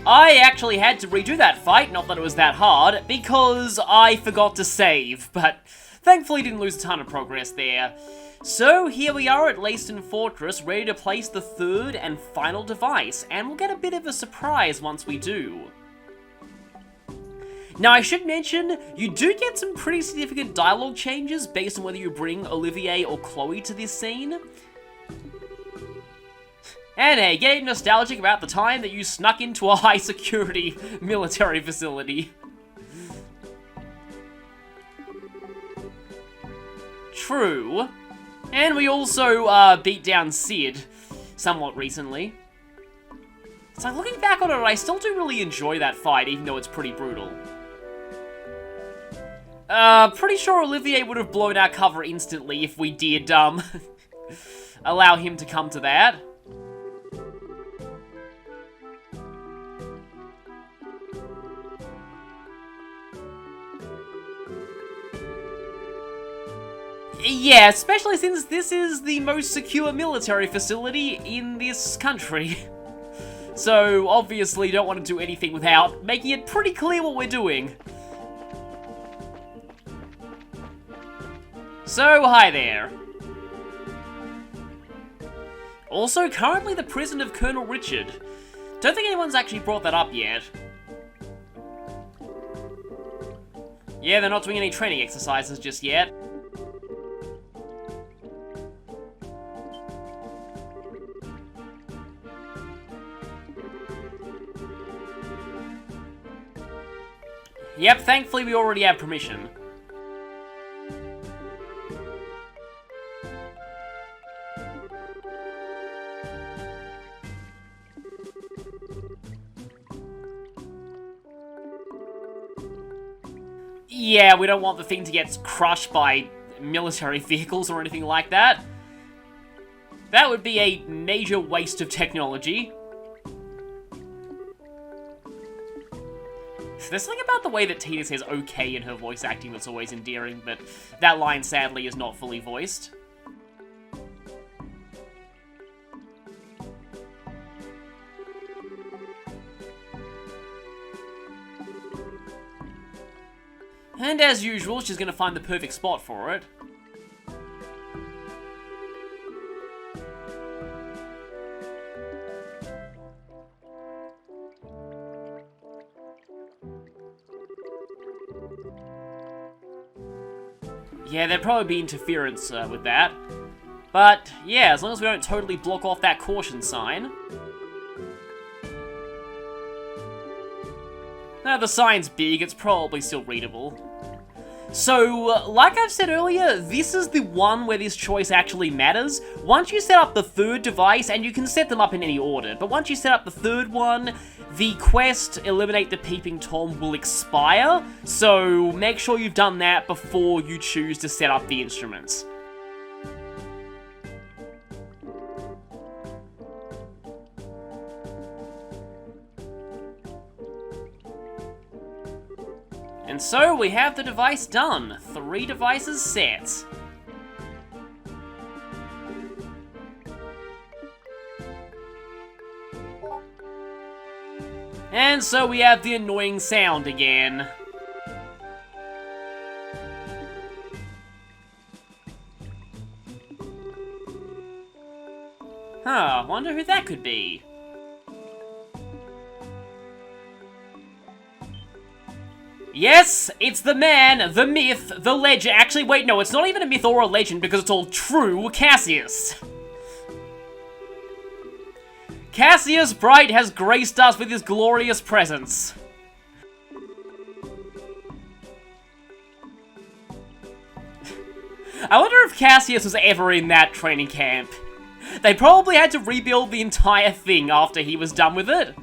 I actually had to redo that fight, not that it was that hard, because I forgot to save, but thankfully didn't lose a ton of progress there. So here we are at Leyston Fortress, ready to place the third and final device, and we'll get a bit of a surprise once we do. Now I should mention, you do get some pretty significant dialogue changes based on whether you bring Olivier or Chloe to this scene. And hey, getting nostalgic about the time that you snuck into a high-security military facility. True. And we also beat down Sid somewhat recently. So looking back on it, I still do really enjoy that fight, even though it's pretty brutal. Pretty sure Olivier would have blown our cover instantly if we did, allow him to come to that. Yeah, especially since this is the most secure military facility in this country. So, obviously don't want to do anything without making it pretty clear what we're doing. So, hi there. Also, currently the prison of Colonel Richard. Don't think anyone's actually brought that up yet. Yeah, they're not doing any training exercises just yet. Yep, thankfully we already have permission. Yeah, we don't want the thing to get crushed by military vehicles or anything like that. That would be a major waste of technology. There's something about the way that Tina says okay in her voice acting that's always endearing, but that line sadly is not fully voiced. And as usual, she's gonna find the perfect spot for it. Yeah, there'd probably be interference with that. But, yeah, as long as we don't totally block off that caution sign. Now, the sign's big, it's probably still readable. So, like I've said earlier, this is the one where this choice actually matters. Once you set up the third device, and you can set them up in any order, but once you set up the third one, the quest, Eliminate the Peeping Tom, will expire, so make sure you've done that before you choose to set up the instruments. And so we have the device done. 3 devices set. And so we have the annoying sound again. Huh, wonder who that could be. Yes, it's the man, the myth, the legend. Actually, wait, no, it's not even a myth or a legend because it's all true, Cassius. Cassius Bright has graced us with his glorious presence. I wonder if Cassius was ever in that training camp. They probably had to rebuild the entire thing after he was done with it.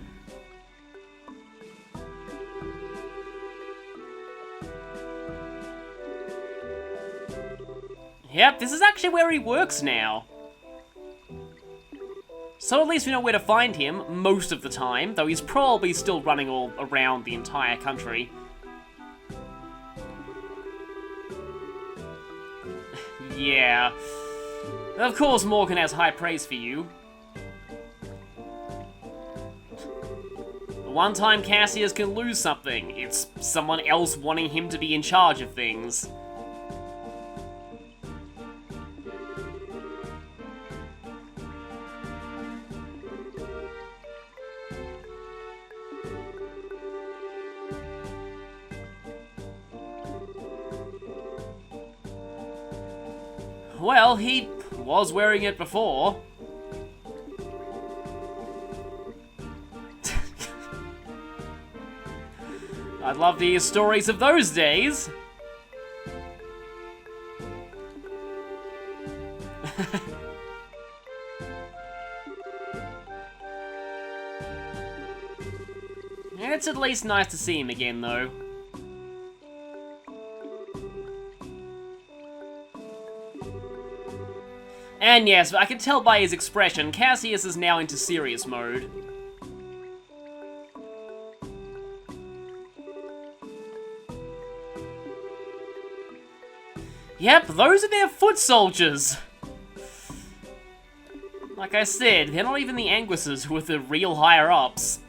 Yep, this is actually where he works now. So at least we know where to find him most of the time, though he's probably still running all around the entire country. Yeah. Of course Morgan has high praise for you. one time Cassius can lose something, it's someone else wanting him to be in charge of things. Well, he was wearing it before. I'd love to hear stories of those days. It's at least nice to see him again, though. And yes, I can tell by his expression, Cassius is now into serious mode. Yep, those are their foot soldiers! Like I said, they're not even the Anguisses who are the real higher-ups.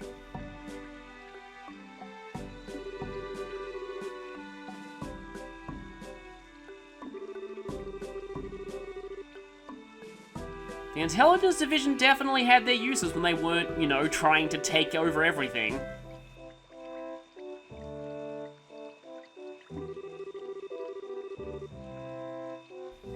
The Intelligence Division definitely had their uses when they weren't, you know, trying to take over everything.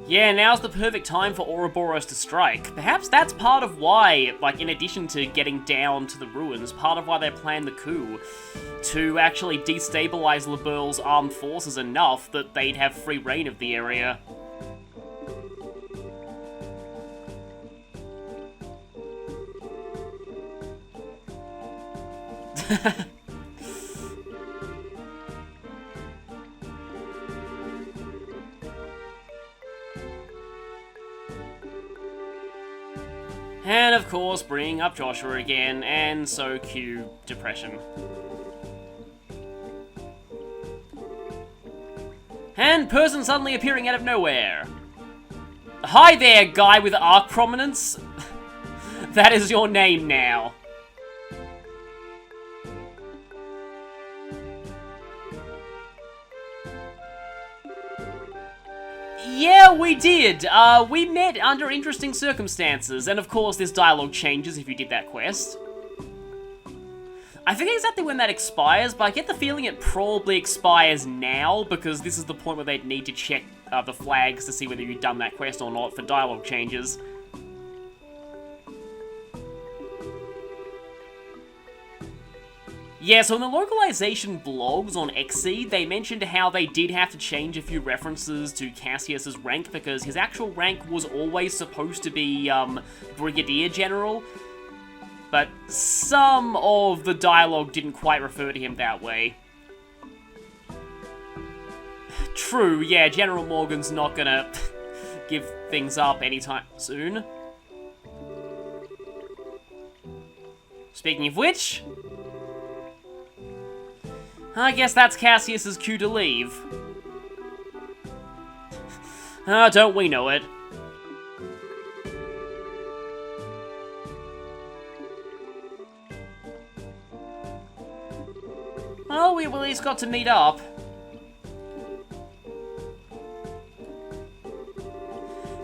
Yeah, now's the perfect time for Ouroboros to strike. Perhaps that's part of why, like, in addition to getting down to the ruins, part of why they planned the coup. To actually destabilize Liberl's armed forces enough that they'd have free reign of the area. And of course, bringing up Joshua again, and so cue depression. And person suddenly appearing out of nowhere. Hi there, guy with arc prominence. That is your name now. Yeah, we did. We met under interesting circumstances, and of course this dialogue changes if you did that quest. I forget exactly when that expires, but I get the feeling it probably expires now, because this is the point where they'd need to check the flags to see whether you've done that quest or not for dialogue changes. Yeah, so in the localization blogs on XSEED, they mentioned how they did have to change a few references to Cassius's rank because his actual rank was always supposed to be, Brigadier General. But some of the dialogue didn't quite refer to him that way. True, yeah, General Morgan's not gonna give things up anytime soon. Speaking of which, I guess that's Cassius's cue to leave. Don't we know it? Oh, we at least got to meet up.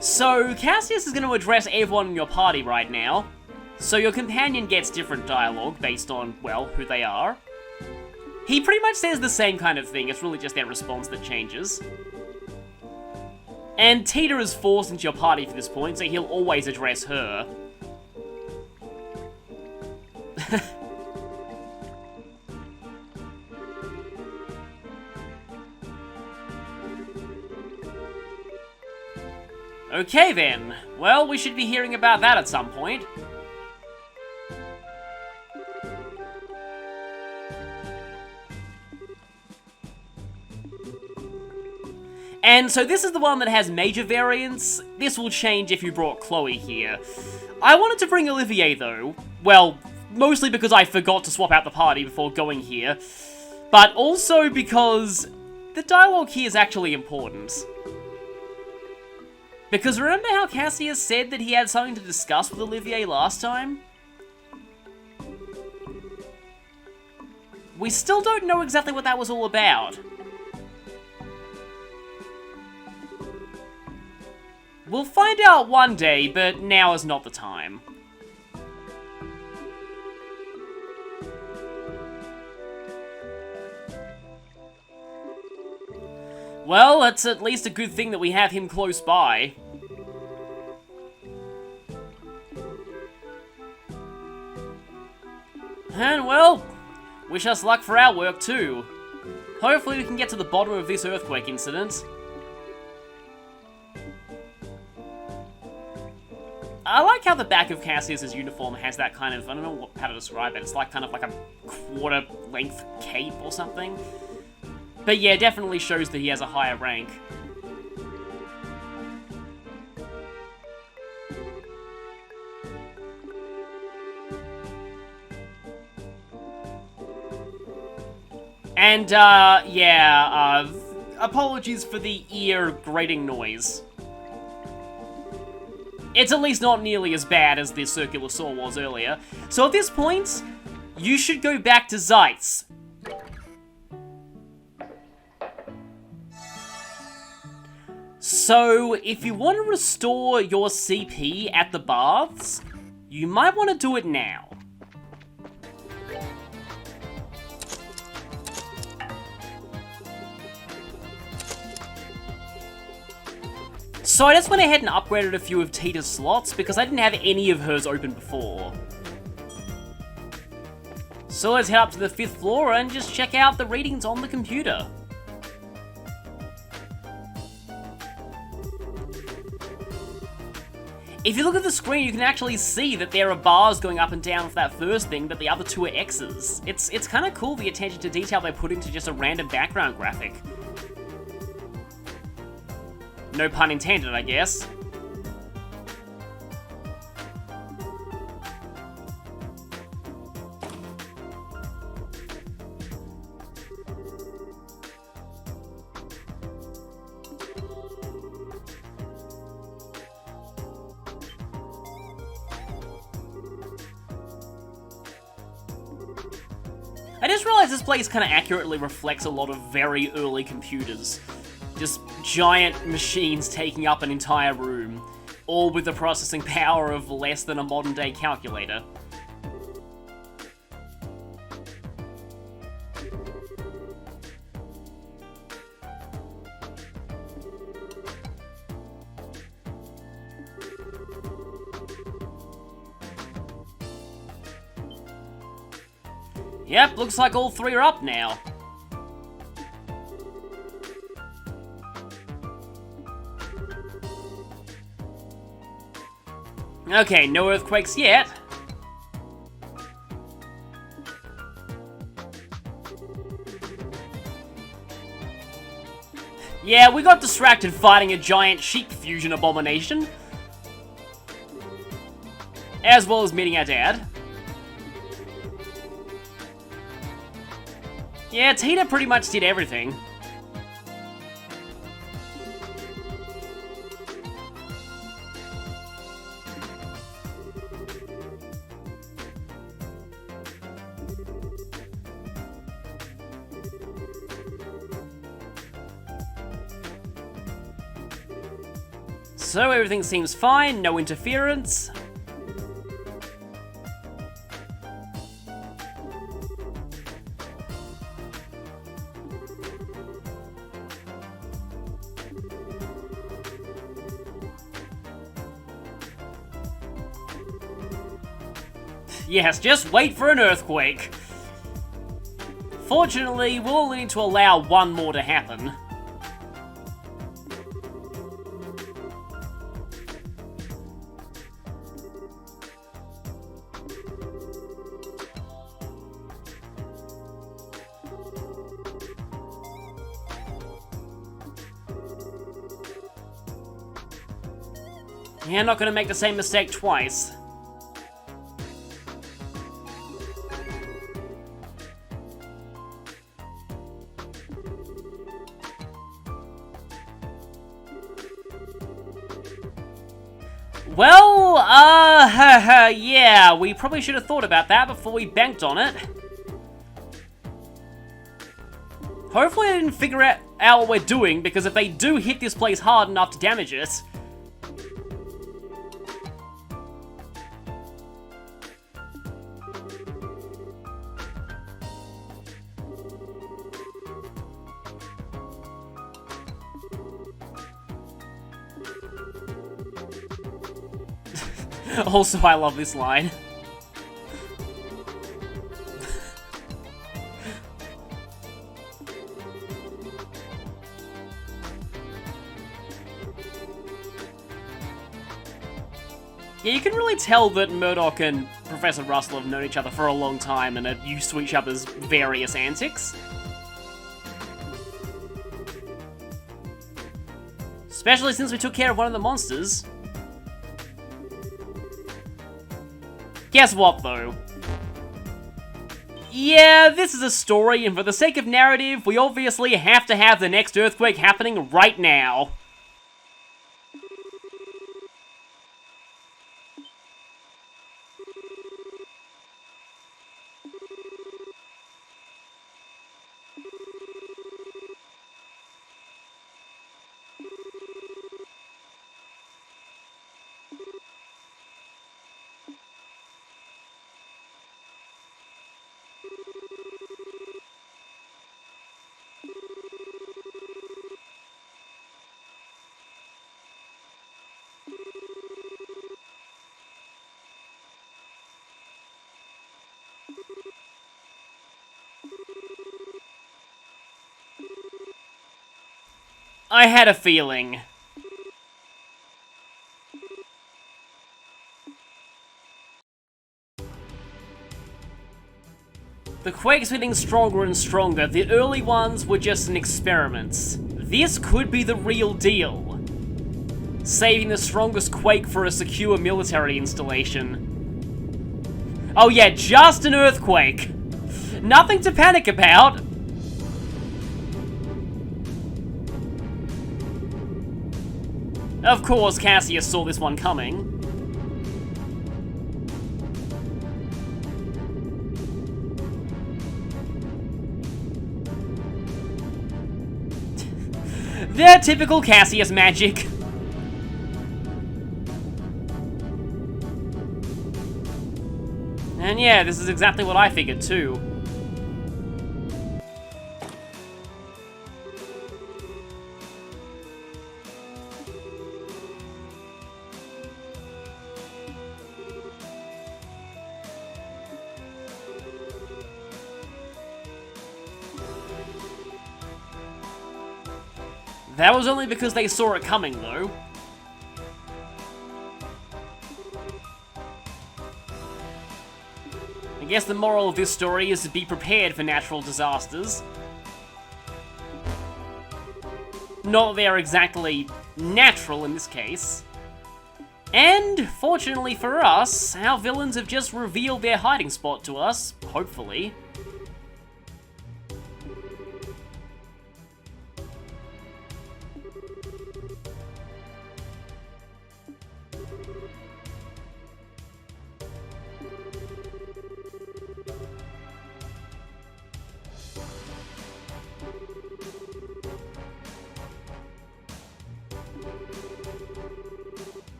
So, Cassius is going to address everyone in your party right now. So your companion gets different dialogue based on, well, who they are. He pretty much says the same kind of thing, it's really just their response that changes. And Tita is forced into your party for this point, so he'll always address her. Okay then, well, we should be hearing about that at some point. And so this is the one that has major variants. This will change if you brought Chloe here. I wanted to bring Olivier though. Well, mostly because I forgot to swap out the party before going here. But also because the dialogue here is actually important. Because remember how Cassius said that he had something to discuss with Olivier last time? We still don't know exactly what that was all about. We'll find out one day, but now is not the time. Well, it's at least a good thing that we have him close by. And, well, wish us luck for our work, too. Hopefully we can get to the bottom of this earthquake incident. I like how the back of Cassius's uniform has that kind of, I don't know how to describe it, it's like kind of like a quarter-length cape or something. But yeah, definitely shows that he has a higher rank. And, yeah, apologies for the ear-grating noise. It's at least not nearly as bad as the circular saw was earlier. So at this point, you should go back to Zeitz. So, if you want to restore your CP at the baths, you might want to do it now. So I just went ahead and upgraded a few of Tita's slots because I didn't have any of hers open before. So let's head up to the 5th floor and just check out the readings on the computer. If you look at the screen, you can actually see that there are bars going up and down for that first thing, but the other two are X's. It's kind of cool, the attention to detail they put into just a random background graphic. No pun intended, I guess. I just realized this place kind of accurately reflects a lot of very early computers. Just giant machines taking up an entire room, all with the processing power of less than a modern-day calculator. Yep, looks like all three are up now. Okay, no earthquakes yet. Yeah, we got distracted fighting a giant sheep fusion abomination. As well as meeting our dad. Yeah, Tina pretty much did everything. So everything seems fine, no interference. Yes, just wait for an earthquake. Fortunately, we'll only need to allow one more to happen. Yeah, not gonna make the same mistake twice. Well, yeah, we probably should have thought about that before we banked on it. Hopefully they didn't figure out what we're doing, because if they do hit this place hard enough to damage it... Also, I love this line. Yeah, you can really tell that Murdoch and Professor Russell have known each other for a long time and are used to each other's various antics. Especially since we took care of one of the monsters. Guess what, though? Yeah, this is a story, and for the sake of narrative, we obviously have to have the next earthquake happening right now. I had a feeling. The quake's getting stronger and stronger. The early ones were just an experiment. This could be the real deal. Saving the strongest quake for a secure military installation. Oh yeah, just an earthquake. Nothing to panic about. Of course, Cassius saw this one coming. Their typical Cassius magic. And yeah, this is exactly what I figured too. That was only because they saw it coming, though. I guess the moral of this story is to be prepared for natural disasters. Not that they are exactly natural in this case. And, fortunately for us, our villains have just revealed their hiding spot to us, hopefully.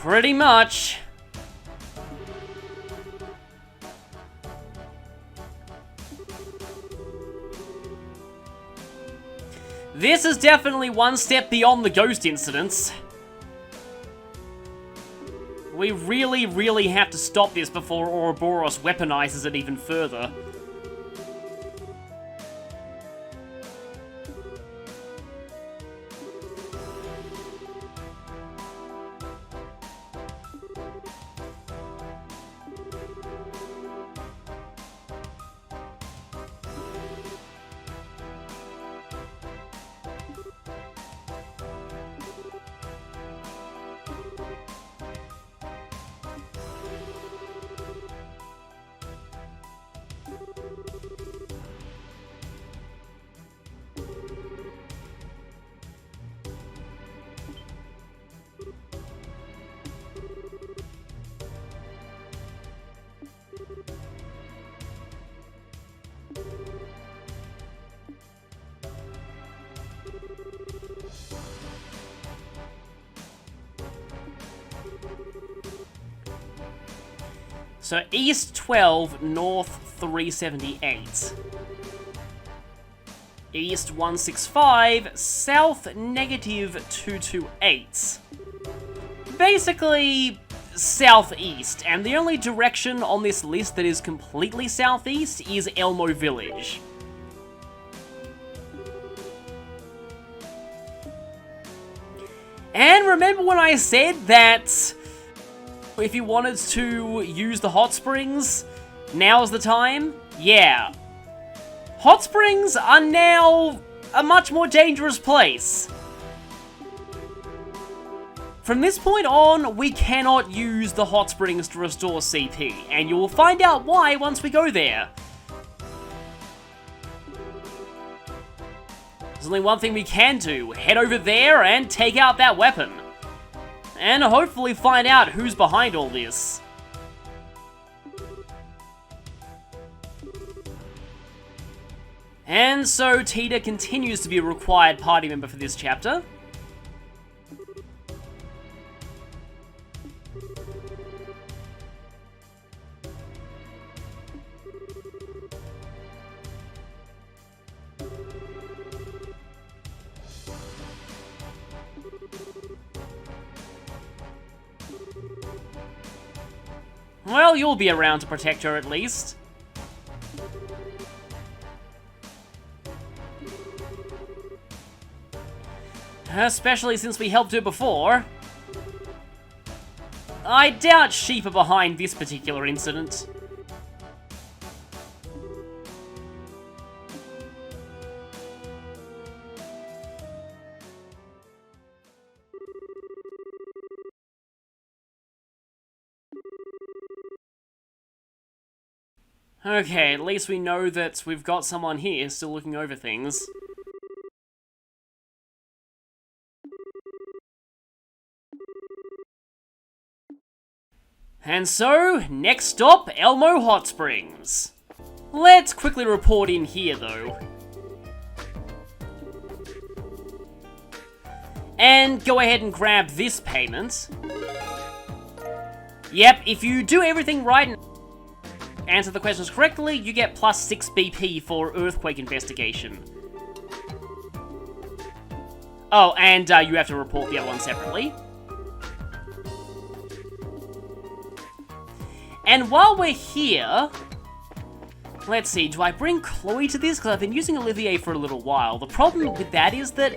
Pretty much. This is definitely one step beyond the ghost incidents. We really have to stop this before Ouroboros weaponizes it even further. So east 12, north 378. East 165, south negative 228. Basically, southeast, and the only direction on this list that is completely southeast is Elmo Village. And remember when I said that if you wanted to use the hot springs, now's the time? Yeah. Hot springs are now a much more dangerous place. From this point on, we cannot use the hot springs to restore CP, and you will find out why once we go there. There's only one thing we can do, head over there and take out that weapon. And hopefully find out who's behind all this. And so Tita continues to be a required party member for this chapter. Well, you'll be around to protect her at least. Especially since we helped her before. I doubt sheep are behind this particular incident. Okay, at least we know that we've got someone here still looking over things. And so, next stop, Elmo Hot Springs. Let's quickly report in here, though. And go ahead and grab this payment. Yep, if you do everything right and answer the questions correctly, you get plus 6 BP for earthquake investigation. Oh, and you have to report the other one separately. And while we're here, let's see, do I bring Chloe to this? Because I've been using Olivier for a little while. The problem with that is that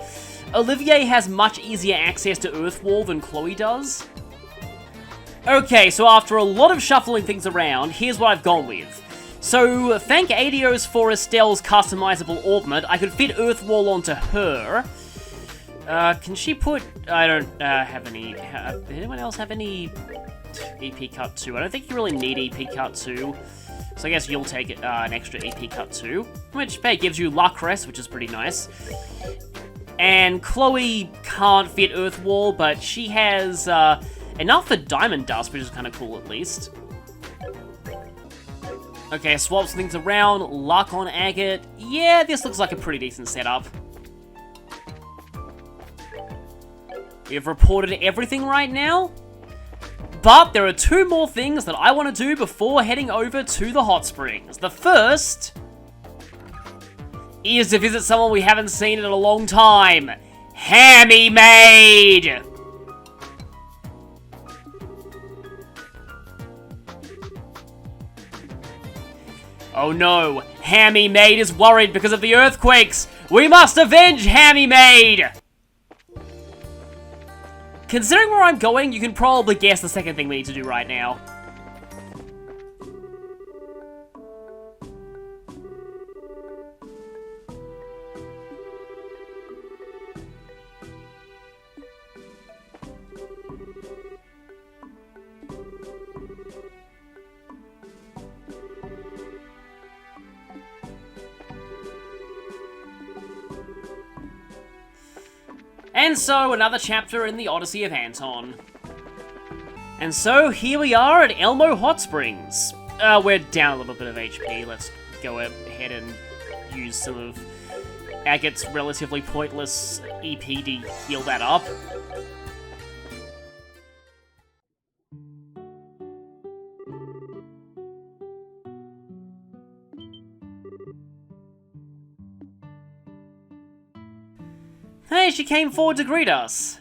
Olivier has much easier access to Earthwall than Chloe does. Okay, so after a lot of shuffling things around, here's what I've gone with. So, thank Adios for Estelle's customizable orbment, I could fit Earthwall onto her. Can she put... I don't have any... Did anyone else have any EP Cut 2? I don't think you really need EP Cut 2. So I guess you'll take an extra EP Cut 2. Which, hey, gives you Luck Rest, which is pretty nice. And Chloe can't fit Earthwall, but she has... enough for Diamond Dust, which is kind of cool at least. Okay, swaps things around. Luck on Agate. Yeah, this looks like a pretty decent setup. We've reported everything right now. But there are 2 more things that I want to do before heading over to the hot springs. The first is to visit someone we haven't seen in a long time. Hammy Maid! Oh no, Hammy Maid is worried because of the earthquakes! We must avenge Hammy Maid! Considering where I'm going, you can probably guess the second thing we need to do right now. And so, another chapter in the Odyssey of Anton. And so, here we are at Elmo Hot Springs. We're down a little bit of HP. Let's go ahead and use some of Agate's relatively pointless EP to heal that up. Hey, she came forward to greet us.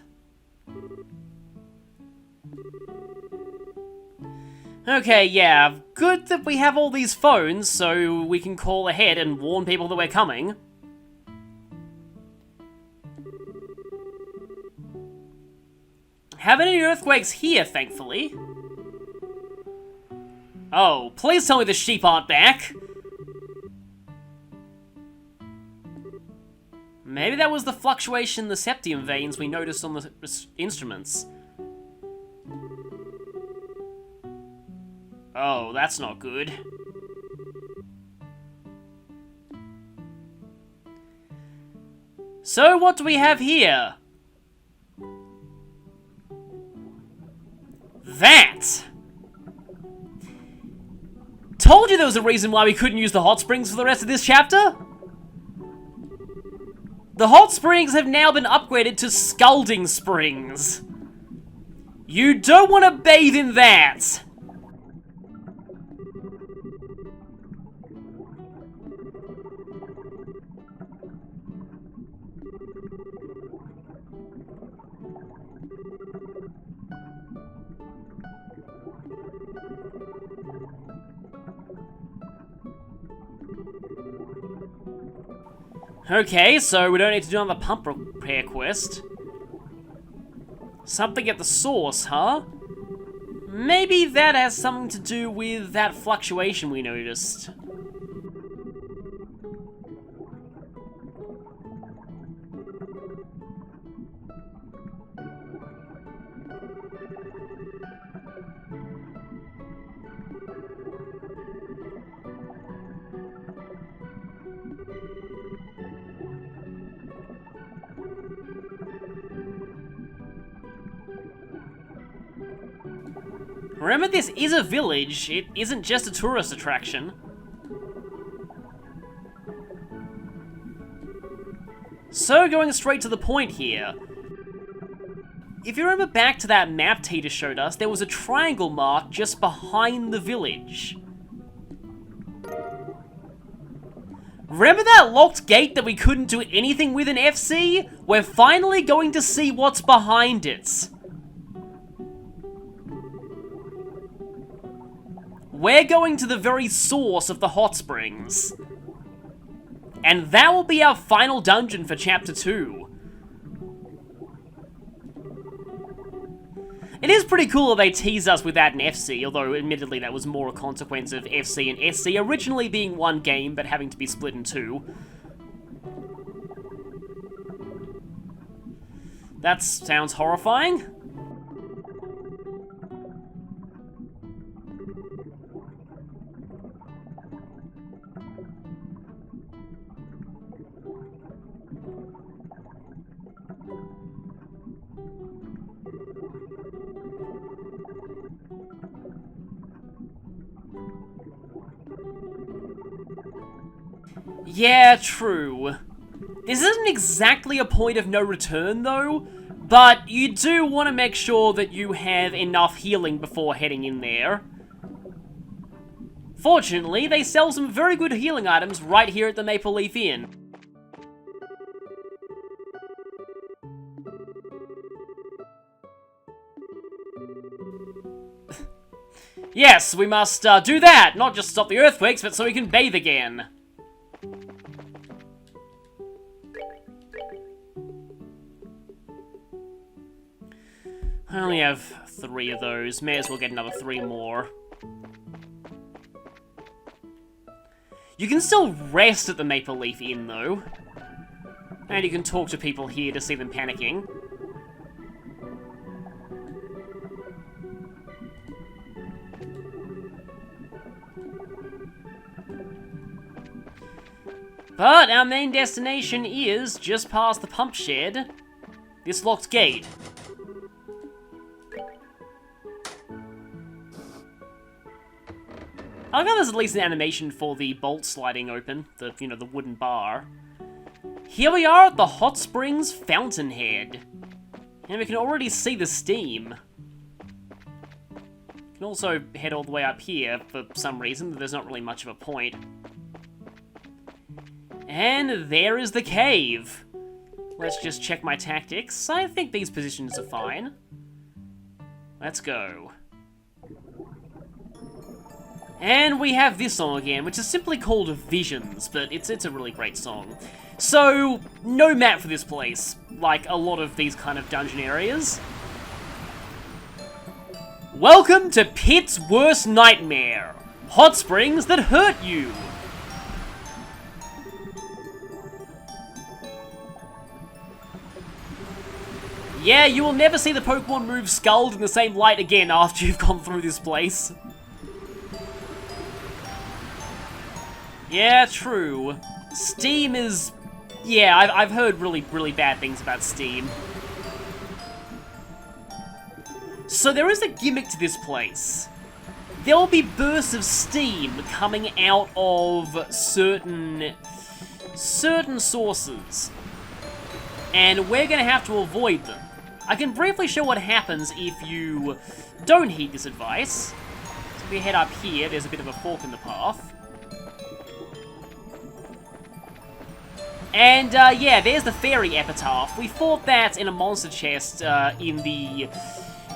Okay, yeah, good that we have all these phones so we can call ahead and warn people that we're coming. Haven't any earthquakes here, thankfully. Oh, please tell me the sheep aren't back. Maybe that was the fluctuation in the septium veins we noticed on the instruments. Oh, that's not good. So, what do we have here? That! Told you there was a reason why we couldn't use the hot springs for the rest of this chapter! The hot springs have now been upgraded to scalding springs. You don't want to bathe in that! Okay, so we don't need to do another pump repair quest. Something at the source, huh? Maybe that has something to do with that fluctuation we noticed. Remember, this is a village, it isn't just a tourist attraction. So, going straight to the point here. If you remember back to that map Tita showed us, there was a triangle mark just behind the village. Remember that locked gate that we couldn't do anything with in FC? We're finally going to see what's behind it. We're going to the very source of the hot springs. And that will be our final dungeon for Chapter 2. It is pretty cool that they tease us with that in FC, although admittedly that was more a consequence of FC and SC originally being one game but having to be split in two. That sounds horrifying. Yeah, true. This isn't exactly a point of no return, though, but you do want to make sure that you have enough healing before heading in there. Fortunately, they sell some very good healing items right here at the Maple Leaf Inn. Yes, we must do that, not just stop the earthquakes, but so we can bathe again. I only have 3 of those. May as well get another 3 more. You can still rest at the Maple Leaf Inn, though. And you can talk to people here to see them panicking. But our main destination is just past the pump shed. This locked gate. I think there's at least an animation for the bolt sliding open, the wooden bar. Here we are at the Hot Springs Fountainhead. And we can already see the steam. We can also head all the way up here for some reason, but there's not really much of a point. And there is the cave. Let's just check my tactics. I think these positions are fine. Let's go. And we have this song again, which is simply called Visions, but it's a really great song. So, no map for this place, like a lot of these kind of dungeon areas. Welcome to Pit's Worst Nightmare. Hot springs that hurt you. Yeah, you will never see the Pokemon move Scald in the same light again after you've gone through this place. Yeah, true. Steam is... Yeah, I've heard really bad things about Steam. So there is a gimmick to this place. There will be bursts of steam coming out of certain sources. And we're going to have to avoid them. I can briefly show what happens if you don't heed this advice. So if we head up here, there's a bit of a fork in the path. And, yeah, there's the fairy epitaph. We fought that in a monster chest, in the,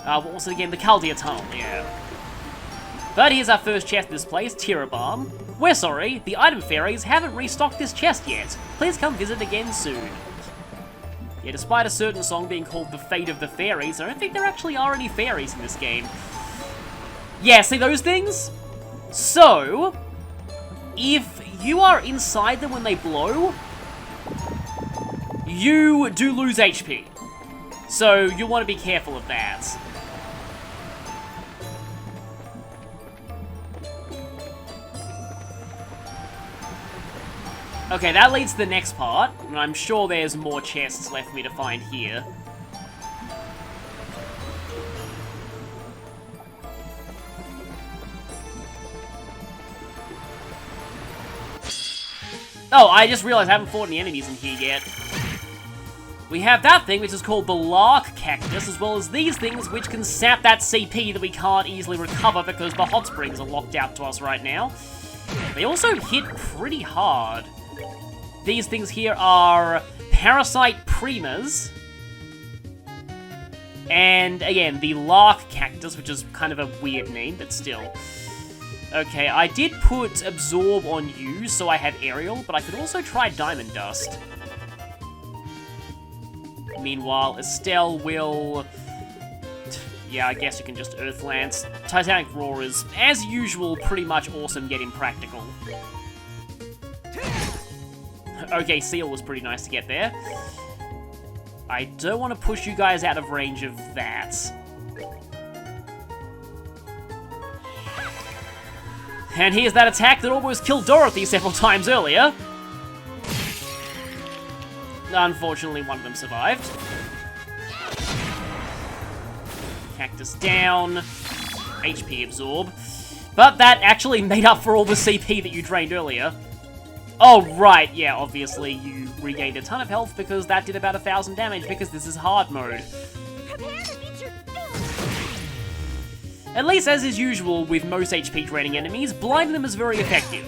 what was it again? The Caldea Tunnel, yeah. But here's our first chest in this place, Tirabalm. We're sorry, the item fairies haven't restocked this chest yet. Please come visit again soon. Yeah, despite a certain song being called The Fate of the Fairies, I don't think there actually are any fairies in this game. Yeah, see those things? So, if you are inside them when they blow, you do lose HP. So, you'll want to be careful of that. Okay, that leads to the next part, and I'm sure there's more chests left for me to find here. Oh, I just realized I haven't fought any enemies in here yet. We have that thing, which is called the Lark Cactus, as well as these things, which can sap that CP that we can't easily recover because the hot springs are locked out to us right now. They also hit pretty hard. These things here are Parasite Primas. And, again, the Lark Cactus, which is kind of a weird name, but still. Okay, I did put Absorb on you, so I have Aerial, but I could also try Diamond Dust. Meanwhile, Estelle will... Yeah, I guess you can just Earth Lance. Titanic Roar is, as usual, pretty much awesome, yet impractical. Okay, Seal was pretty nice to get there. I don't want to push you guys out of range of that. And here's that attack that almost killed Dorothy several times earlier. Unfortunately, one of them survived. Cactus down. HP absorb. But that actually made up for all the CP that you drained earlier. Oh, right, yeah, obviously you regained a ton of health because that did about 1,000 damage because this is hard mode. At least as is usual with most HP draining enemies, blinding them is very effective.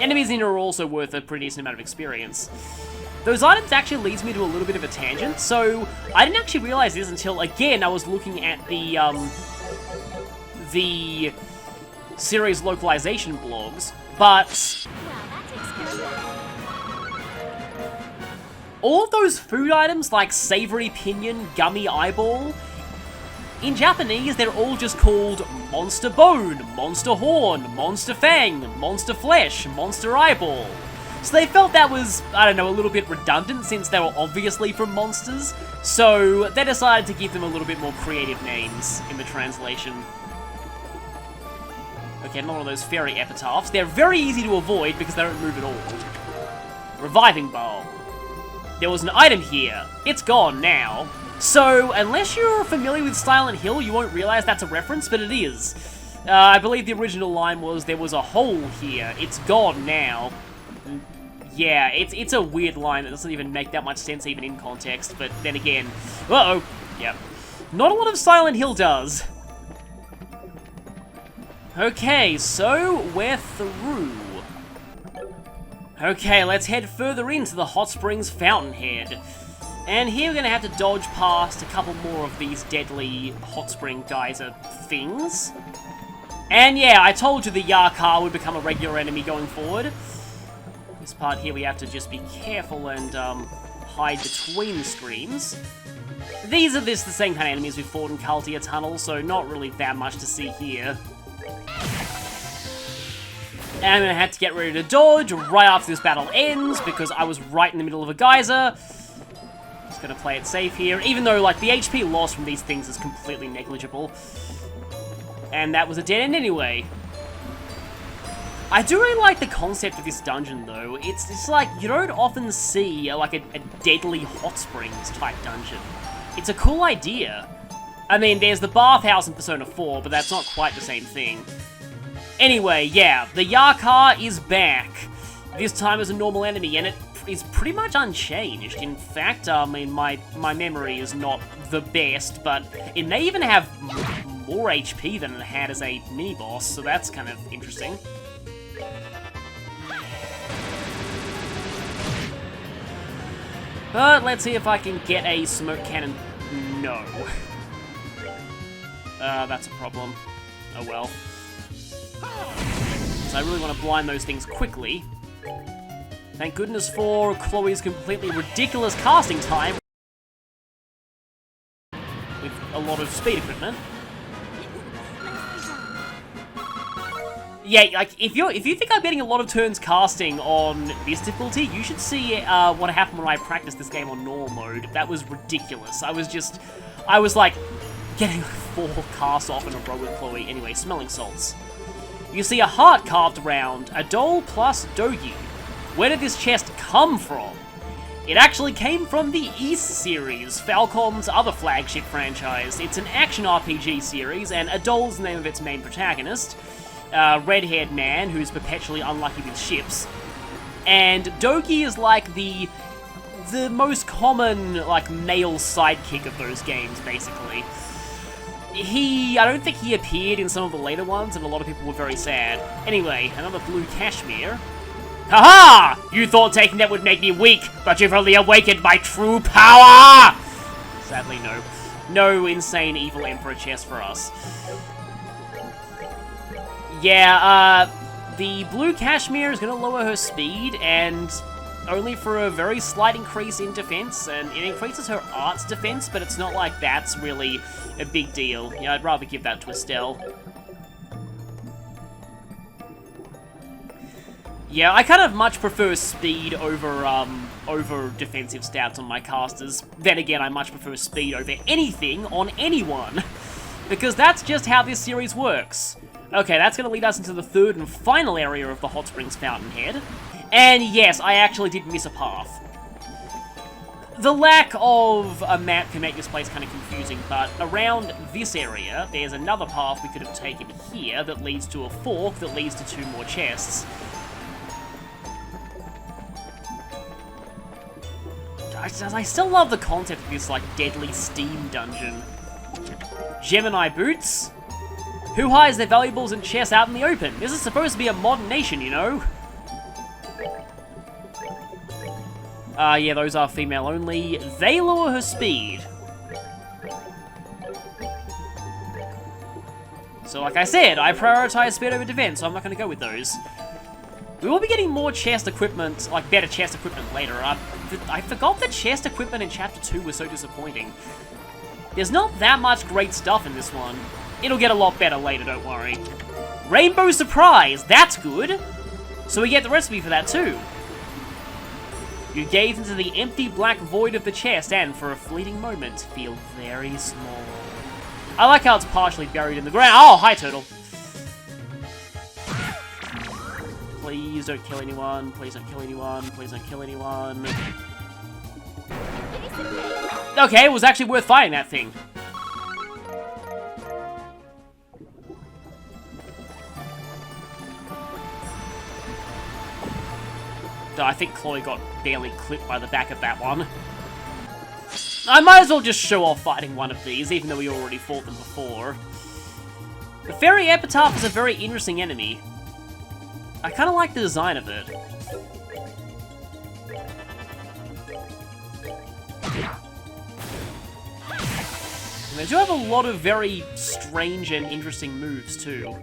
Enemies in here are also worth a pretty decent amount of experience. Those items actually leads me to a little bit of a tangent, so I didn't actually realize this until, again, I was looking at the series localization blogs, but all of those food items like Savory Pinion, Gummy Eyeball, in Japanese they're all just called Monster Bone, Monster Horn, Monster Fang, Monster Flesh, Monster Eyeball. So they felt that was, I don't know, a little bit redundant since they were obviously from monsters, so they decided to give them a little bit more creative names in the translation. Okay, not one of those fairy epitaphs. They're very easy to avoid because they don't move at all. Reviving Bowl. There was an item here. It's gone now. So, unless you're familiar with Silent Hill, you won't realize that's a reference, but it is. I believe the original line was, there was a hole here. It's gone now. Yeah, it's a weird line that doesn't even make that much sense even in context, but then again... Uh-oh. Yeah. Not a lot of Silent Hill does. Okay, so we're through. Okay, let's head further into the Hot Springs Fountainhead. And here we're going to have to dodge past a couple more of these deadly hot spring geyser things. And yeah, I told you the Yarkar would become a regular enemy going forward. This part here we have to just be careful and hide between the screens. These are the same kind of enemies we fought in Cultia Tunnel, so not really that much to see here. And I'm going to have to get ready to dodge right after this battle ends, because I was right in the middle of a geyser. Just going to play it safe here, even though like the HP loss from these things is completely negligible. And that was a dead end anyway. I do really like the concept of this dungeon though. It's like, you don't often see like a deadly hot springs type dungeon. It's a cool idea. I mean, there's the bathhouse in Persona 4, but that's not quite the same thing. Anyway, yeah, the Yarkar is back. This time as a normal enemy, and it is pretty much unchanged. In fact, I mean, my memory is not the best, but it may even have more HP than it had as a mini-boss, so that's kind of interesting. But let's see if I can get a smoke cannon. No. That's a problem. Oh well. So I really want to blind those things quickly. Thank goodness for Chloe's completely ridiculous casting time with a lot of speed equipment. Yeah, like if you think I'm getting a lot of turns casting on this difficulty, you should see what happened when I practiced this game on normal mode. That was ridiculous. I was like getting 4 casts off in a row with Chloe. Anyway, smelling salts. You see a heart carved around a doll plus Dogi. Where did this chest come from? It actually came from the East series, Falcom's other flagship franchise. It's an action RPG series, and Adol's the name of its main protagonist. Red-haired man who's perpetually unlucky with ships. And Dogi is like the most common like male sidekick of those games, basically. I don't think he appeared in some of the later ones, and a lot of people were very sad. Anyway, another blue cashmere. Haha! You thought taking that would make me weak, but you've only awakened my true power! Sadly, no. No insane evil emperor chest for us. Yeah, the blue cashmere is going to lower her speed, and only for a very slight increase in defense, and it increases her art's defense, but it's not like that's really a big deal. Yeah, I'd rather give that to Estelle. Yeah, I kind of much prefer speed over defensive stats on my casters. Then again, I much prefer speed over anything on anyone, because that's just how this series works. Okay, that's going to lead us into the third and final area of the Hot Springs Fountainhead. And yes, I actually did miss a path. The lack of a map can make this place kind of confusing, but around this area, there's another path we could have taken here that leads to a fork that leads to 2 more chests. I still love the concept of this, like, deadly steam dungeon. Gemini boots? Who hides their valuables and chests out in the open? This is supposed to be a modern nation, you know? Yeah, those are female only. They lower her speed. So like I said, I prioritize speed over defense, so I'm not going to go with those. We will be getting more chest equipment, like better chest equipment later. I forgot that chest equipment in Chapter 2 was so disappointing. There's not that much great stuff in this one. It'll get a lot better later, don't worry. Rainbow Surprise, that's good. So we get the recipe for that too. You gaze into the empty black void of the chest and, for a fleeting moment, feel very small. I like how it's partially buried in the ground. Oh, hi, turtle. Please don't kill anyone. Please don't kill anyone. Please don't kill anyone. Okay, it was actually worth fighting that thing. I think Chloe got barely clipped by the back of that one. I might as well just show off fighting one of these, even though we already fought them before. The Fairy Epitaph is a very interesting enemy. I kind of like the design of it. And they do have a lot of very strange and interesting moves, too.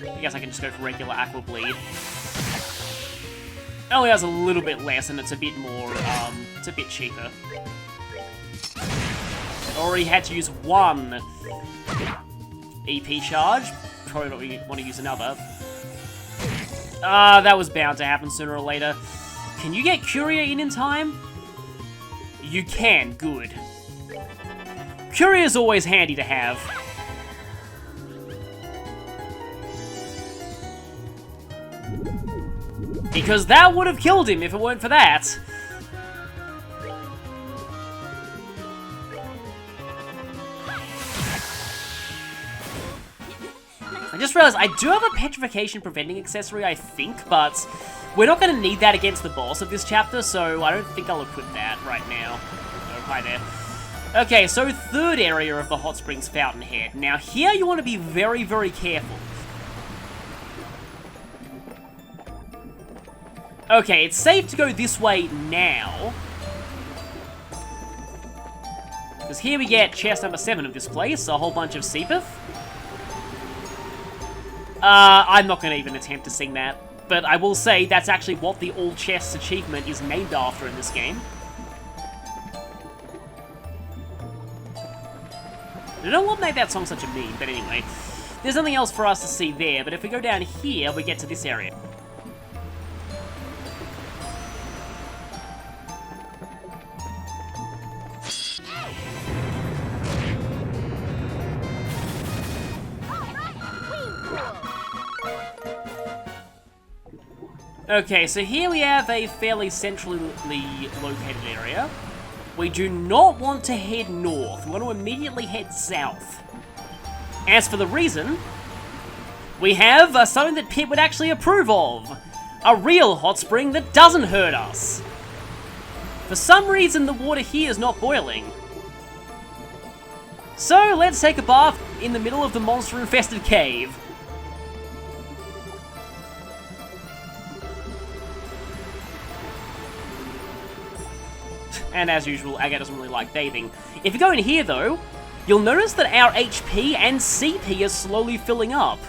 I guess I can just go for regular Aqua Bleed. It only has a little bit less, and it's a bit more, it's a bit cheaper. Already had to use one EP charge. Probably don't want to use another. That was bound to happen sooner or later. Can you get Curia in time? You can, good. Curia's always handy to have. Because that would have killed him if it weren't for that. I just realized I do have a petrification preventing accessory, I think, but we're not going to need that against the boss of this chapter, so I don't think I'll equip that right now. Oh, hi there. Okay, so third area of the Hot Springs Fountainhead. Now here you want to be very, very careful. Okay, it's safe to go this way now. Because here we get chest number 7 of this place, a whole bunch of Seepith. I'm not going to even attempt to sing that, but I will say that's actually what the All Chests achievement is named after in this game. I don't know what made that song such a meme, but anyway. There's nothing else for us to see there, but if we go down here, we get to this area. Okay, so here we have a fairly centrally located area. We do not want to head north. We want to immediately head south. As for the reason, we have something that Pit would actually approve of. A real hot spring that doesn't hurt us. For some reason, the water here is not boiling. So, let's take a bath in the middle of the monster-infested cave. And as usual, Aga doesn't really like bathing. If you go in here, though, you'll notice that our HP and CP is slowly filling up.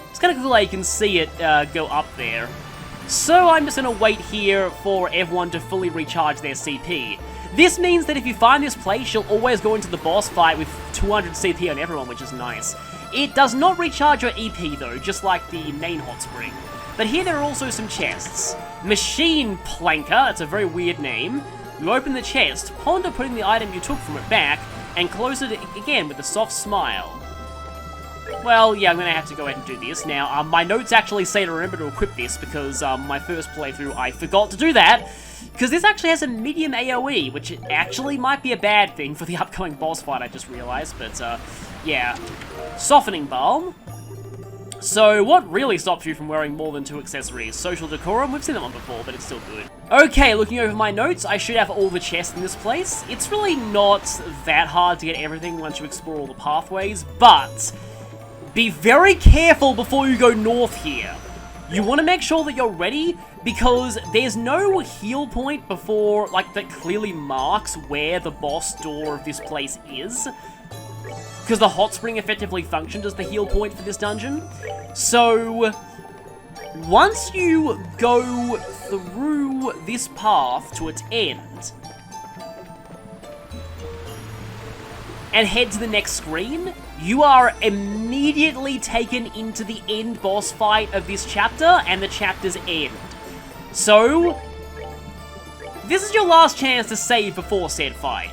It's kind of cool how you can see it go up there. So I'm just going to wait here for everyone to fully recharge their CP. This means that if you find this place, you'll always go into the boss fight with 200 CP on everyone, which is nice. It does not recharge your EP, though, just like the main hot spring. But here there are also some chests. Machine Planker, that's a very weird name. You open the chest, ponder putting the item you took from it back, and close it again with a soft smile. Well, yeah, I'm going to have to go ahead and do this. Now, my notes actually say to remember to equip this, because my first playthrough I forgot to do that, because this actually has a medium AoE, which actually might be a bad thing for the upcoming boss fight, I just realized, but yeah. Softening Balm. So, what really stops you from wearing more than 2 accessories? Social Decorum? We've seen that one before, but it's still good. Okay, looking over my notes, I should have all the chests in this place. It's really not that hard to get everything once you explore all the pathways, but be very careful before you go north here. You want to make sure that you're ready, because there's no heal point before, like, that clearly marks where the boss door of this place is. Because the hot spring effectively functioned as the heal point for this dungeon. So, once you go through this path to its end, and head to the next screen, you are immediately taken into the end boss fight of this chapter, and the chapter's end. So, this is your last chance to save before said fight.